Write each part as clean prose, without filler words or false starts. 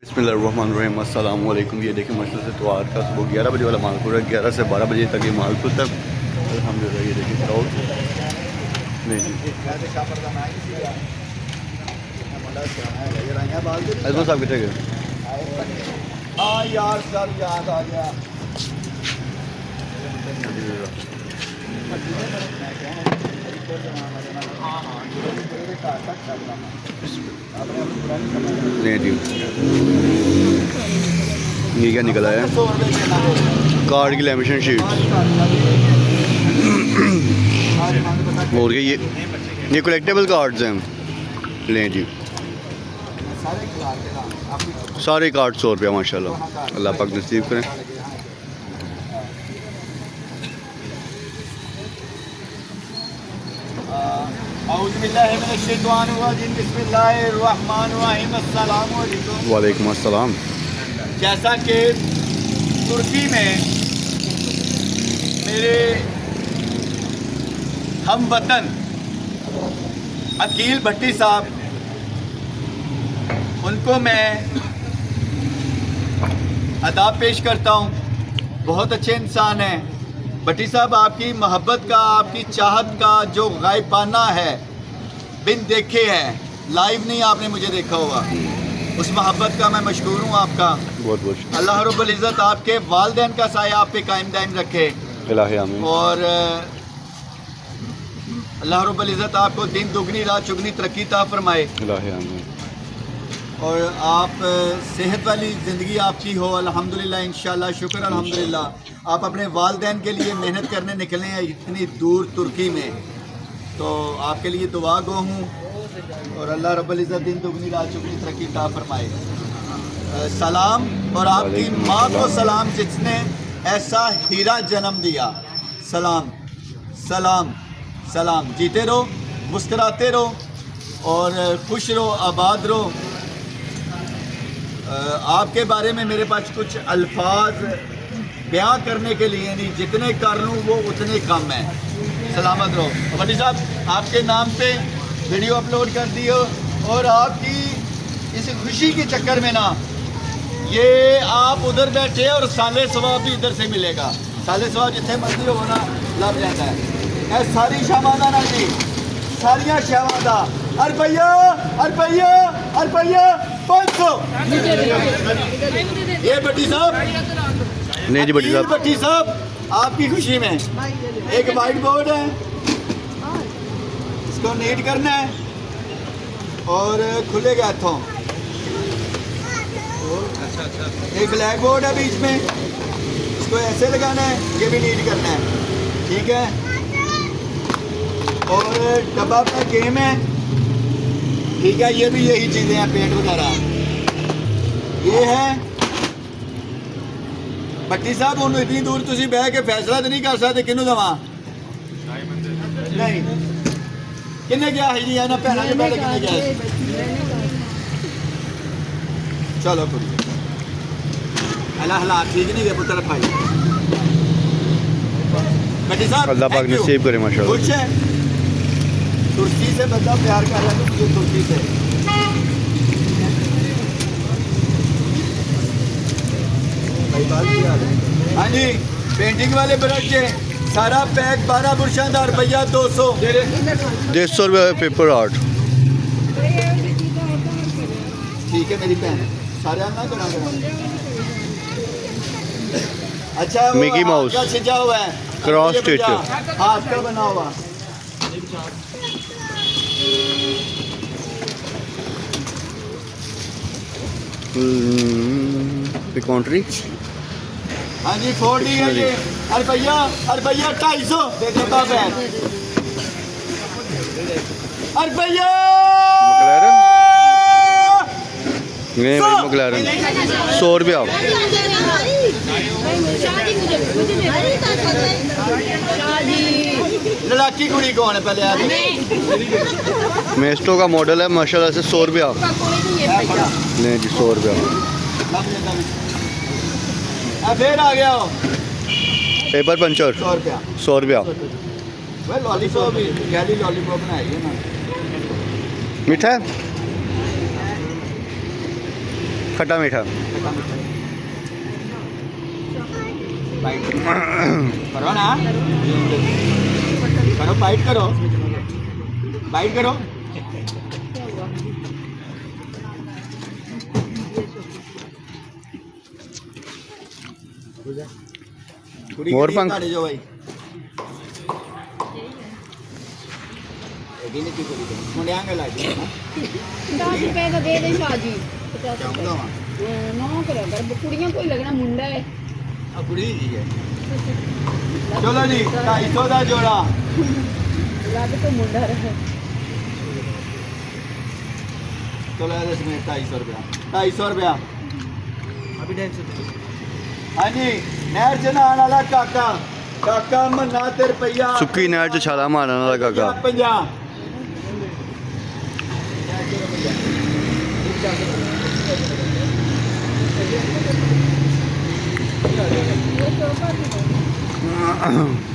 बिस्मिल्लाहिर्रहमानिर्रहीम अस्सलाम वालेकुम। ये देखिए मशहूर से त्योहार का सुबह 11 बजे वाला माल खुल रहा है। 11 से 12 बजे तक ये माल खुलता है अल्हम्दुलिल्लाह। ये देखिए क्राउड नहीं जी अजमल साहब कितने गए? हाँ यार सर याद आ गया। नहीं जी ये क्या निकला है? कार्ड की लैमिनेशन शीट और ये कलेक्टेबल कार्ड्स हैं। लें जी सारे कार्ड 100 रुपया माशाल्लाह। अल्लाह पाक नसीब करें। वालेकुम अस्सलाम। जैसा कि तुर्की में मेरे हम वतन अकील भट्टी साहब, उनको मैं अदाब पेश करता हूँ। बहुत अच्छे इंसान हैं भट्टी साहब। आपकी मोहब्बत का, आपकी चाहत का जो गायबाना है, बिन देखे है, लाइव नहीं आपने मुझे देखा होगा, उस मोहब्बत का मैं मशकूर हूँ आपका। बहुत बहुत अल्लाह रब्बुल इज़्ज़त आपके वालिदैन का साया आप पे कायम दायम रखे और अल्लाह रब्बुल इज़्ज़त आपको दिन दुगनी रात चुगनी तरक्की ता फरमाए और आप सेहत वाली ज़िंदगी आपकी हो अल्हम्दुलिल्लाह। इंशाअल्लाह शुक्र अल्हम्दुलिल्लाह। आप अपने वालिदैन के लिए मेहनत करने निकले हैं इतनी दूर तुर्की में, तो आपके लिए दुआ गो हूँ और अल्लाह रब्बुल इज़्ज़त दिन दुगनी रात चुगनी तरक्की ता फरमाए। सलाम और आपकी माँ को सलाम जिसने ऐसा हीरा जन्म दिया। सलाम सलाम सलाम। जीते रहो, मुस्कुराते रहो और खुश रहो, आबाद रहो। आपके बारे में मेरे पास कुछ अल्फाज बयां करने के लिए नहीं, जितने कर लूँ वो उतने कम हैं। सलामत रहो। भट्टी साहब आपके नाम पे वीडियो अपलोड कर दियो और आपकी इस खुशी के चक्कर में ना ये आप उधर बैठे और साले सवाब भी इधर से मिलेगा। साले सवाब जितने मर्जी हो ना लग जाता है। सारी शामाना ना जी, सारिया शामादा रुपया 500। ये भट्टी साहब नहीं जी भट्टी साहब आपकी खुशी में एक वाइट बोर्ड है, इसको नीट करना है और खुलेगा इथों। एक ब्लैक बोर्ड है बीच में, इसको ऐसे लगाना है, ये भी नीट करना है, ठीक है। और डब्बा पे गेम है, ठीक है। ये भी यही चीज़ें हैं, पेंट वगैरह ये है। भट्टी साहब उन्होंने इतनी दूर तुम बह के फैसला तो नहीं कर सकते किनू दवा नहीं किन्ने गया है जी ना भैन के पहले किन्ने गया। चलो कुछ अल्लाह हालात ठीक नहीं गए पुत्र भाई। भट्टी साहब अल्लाह पाक नसीब करे माशाल्लाह। खुश है, तुर्की से बंदा प्यार कर रहा है मुझे तुर्की से। भाई बात क्या है? हाँ जी पेंटिंग वाले ब्रश है, सारा पैक 12 बुरशा का रुपया 200 150 रुपये पेपर आर्ट। ठीक है मेरी बहन सारे ना करा। अच्छा मिकी माउस क्या सजा हुआ है क्रॉस स्टिच हाथ का बना हुआ। कंट्री हाँ जी 4D है ये। रुपया 250 दे देता है। रुपया नहीं भाई मकलैरन 100 रुपया। लड़ाकी कुड़ी कौन है पहले आदमी? मेस्टो का मॉडल है माशाल्लाह से 100 रुपया। नहीं जी 100 रुपया। फिर आ गया हो पेपर पंचर 100 रुपया। लॉलीपॉप गैली लॉलीपॉप बनाई है ना मीठा है। खट्टा मीठा। बाइट करो ना, करो बाइट करो, बाइट करो। मोर पंख जो भाई मुंडियांगे ला 10 रुपए का दे दे शाजी 50 नौ करो कर कुड़ियां कोई लगना मुंडा है अब कुड़ी जी है। चलो जी 250 का जोड़ा लग तो मुंडा रहा। चलो इसमें 250 रुपया 250 रुपया अभी 250। हाँ जी नहर च नहाने वाला काका काका मन्ना ते रुपया सुक्की नहर च छाला मारने वाला काका 50।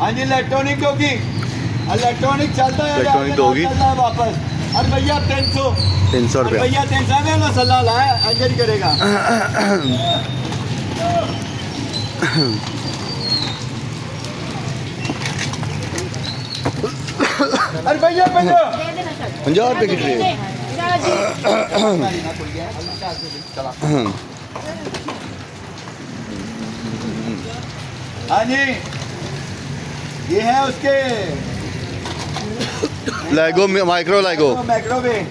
हाँ जी इलेक्ट्रॉनिक होगी, इलेक्ट्रॉनिक चलता है, इलेक्ट्रॉनिक होगी वापस। अरे भैया 300 रुपया भैया 300 में मसाला लाया अंजर करेगा। अरे भैया 50 रुपये की ट्रेन। हाँ जी ये है उसके लेगो माइक्रो लेगो मैक्रोवेव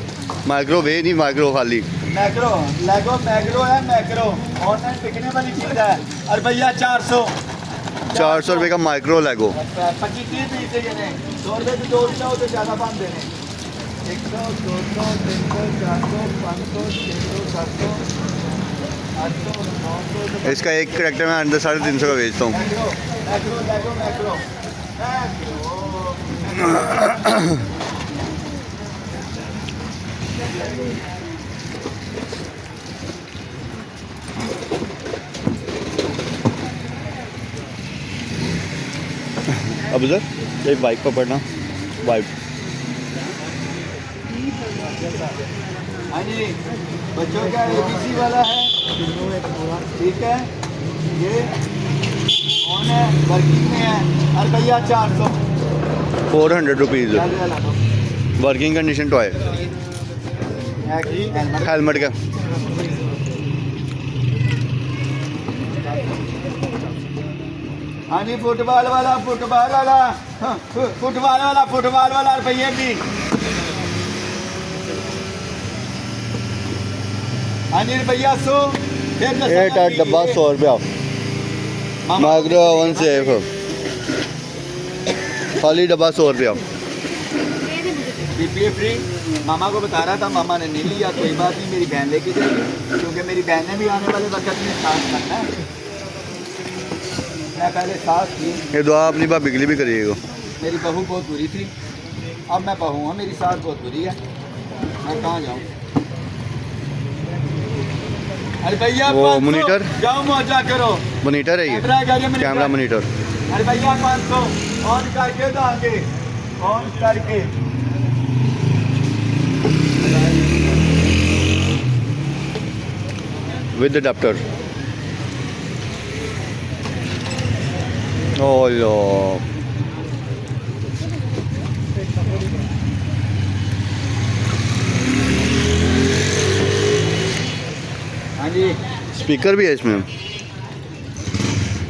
माइक्रोवेव नहीं माइक्रो खाली मैक्रो लेगो मैक्रो है मैक्रो ऑनलाइन बिकने वाली चीज़ है। और भैया 400 रुपये का माइक्रो लेगो 25-30 पीस है। 100 रुपये से 2 रुपये होते ज़्यादा पान देने 100 200 300 400 500 600 700 800 900। इसका एक करेक्टर मैं अंदर 350 का बेचता हूँ। मैक्रो मैक्रो मैक्रो अब सर एक बाइक पर पड़ना बाइक। हाँ जी बच्चों का ABC वाला है ठीक है। ये कौन है वर्किंग में है। अरे भैया 400 400 rupees working condition toy helmet का। हाँ जी फुटबॉल वाला हाँ, फुटबॉल वाला रुपये भी। हाँ जी भैया 100 डब्बा 100 रुपया माइक्रो ओवन सेफ खाली डब्बा 100 रुपया। बीपीए फ्री मामा को बता रहा था, मामा ने नहीं लिया। कोई बात नहीं मेरी बहन लेके जाएगी क्योंकि मेरी बहन ने भी आने वाले वक्त में साथ करना है। मैं पहले साथ थी। ये दुआ अपनी भाभी के लिए भी करिएगा। मेरी बहू बहुत बुरी थी, अब मैं बहू हूँ, मेरी सास बहुत बुरी है, मैं कहाँ जाऊँ। अरे भैया वो मॉनिटर जाओ मौजा करो मॉनिटर है ये कैमरा मॉनिटर। अरे भैया 500 ऑन करके तो आगे ऑन करके। With adapter. Oh लो हाँ जी स्पीकर भी है इसमें।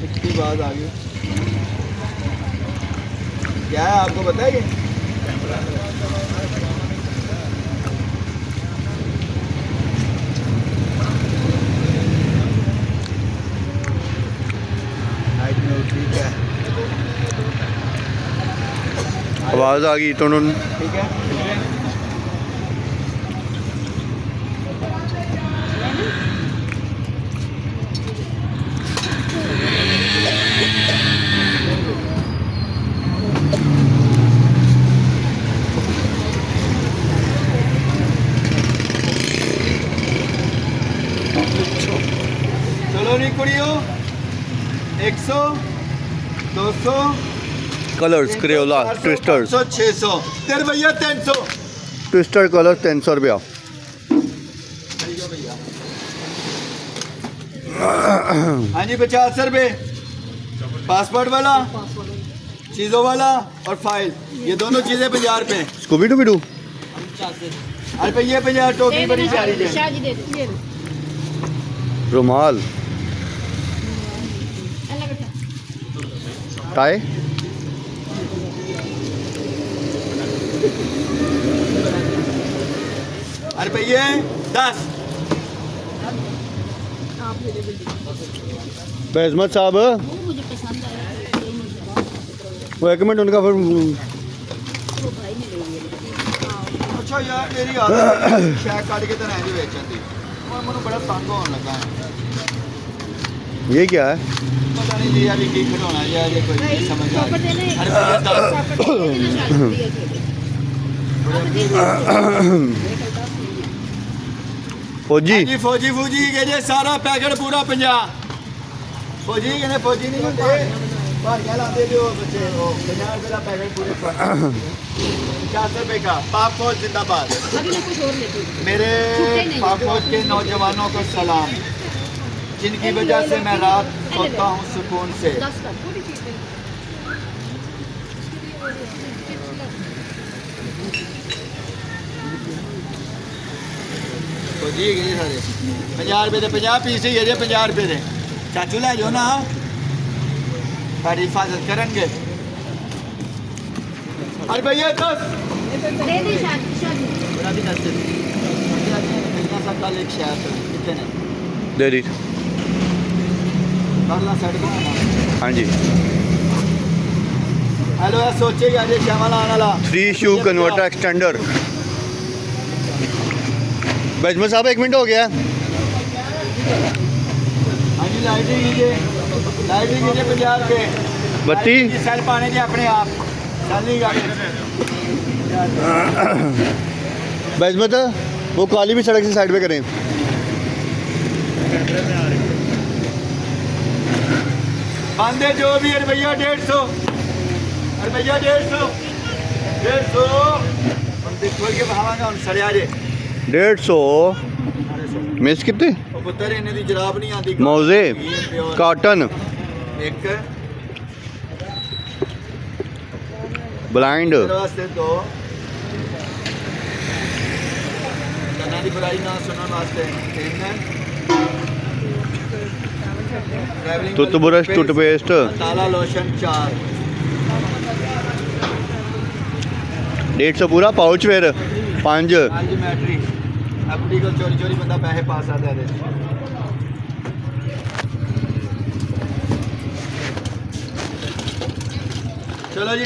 इसकी बात आ गई क्या है आपको बताइए। ठीक है आवाज़ आ गई तो ठीक है। चलो नहीं कुड़ियों 100 200 कलर्स क्रेयोला ट्विस्टर्स 600 तेरे भैया 300 ट्विस्टर कलर 300 रुपया। हाँ जी 75 रुपये पासपोर्ट वाला, चीज़ों वाला और फाइल, ये दोनों चीज़ें 50 रुपये। स्कूबी डूबी डू अरे भाई ये 50 टोपी बड़ी प्यारी है। रुमाल टाई अरे भाई ये 10। अहमद साहब मुझे पसंद आया वो एक मिनट उनका फिर वो भाई ने ले लिया। अच्छा यार मेरी आदत है शैक काट के तो नहीं बेचन दी, और मैंने बड़ा तंग होने लगा है। ये क्या है पता नहीं जी यार की खिलौना यार ये कोई नहीं समझ आ प्रॉपर देना रही। है। अरे भैया दस। प्रॉपर देना शादी है फौजी हाँ जी फौजी फौजी के जे सारा पैकेट पूरा 50। फौजी कहने फौजी नहीं होते भारियां लाते जो बच्चे वो 50 रुपये का पैकेट पूरे 50 रुपये का। पाक फौज जिंदाबाद। अभी मैं कुछ और लेती हूँ। मेरे पाक फौज के नौजवानों को सलाम, जिनकी वजह से मैं रात सोता हूँ सुकून से। 10 का थोड़ी चीज़ है। फौजी है सारे 50 रुपये दे 50 पीस ही है 50 रुपये दे। चाचू लै जाओ ना सारी हिफाजत करेंगे। अरे भैया 10 दे दे शादी बड़ा भी 10 इतना सा कल एक शहर कितने ने दे दी करला सेट बनाना। हाँ जी हेलो यार सोचेगा जे श्यामल आने वाला 3 शू कन्वर्टर एक्सटेंडर। अहमद साहब 1 मिनट हो गया। हाँ जी लाइटिंग कीजिए 50 रुपये। बत्ती सेल पाने जी अपने आप चाली गाड़ी। अहमद वो काली भी सड़क से साइड पे करें। बांधे जो भी है भैया 150। अरे भैया 150 हम देखो के भावांगा हम सड़िया जे 150 मिस कितने ਉਹ ਪੁੱਤਰ ਇਹਨੇ ਦੀ ਜਰਾਬ ਨਹੀਂ ਆਂਦੀ मौजे काटन ਇੱਕ ब्लाइंड ਤੇਰੇ ਵਾਸਤੇ ਦੋ ਕੰਨਾਂ ਦੀ ਬੁਰਾਈ ਨਾ ਸੁਣਨ ਵਾਸਤੇ ਤਿੰਨ ट्रैवलिंग टूथब्रश टूथपेस्ट ताला लोशन 4 150 पूरा पाउच फिर 5 आज मैट्री अपनी को चोरी चोरी बंदा पैसे पा सकता है चलो जी।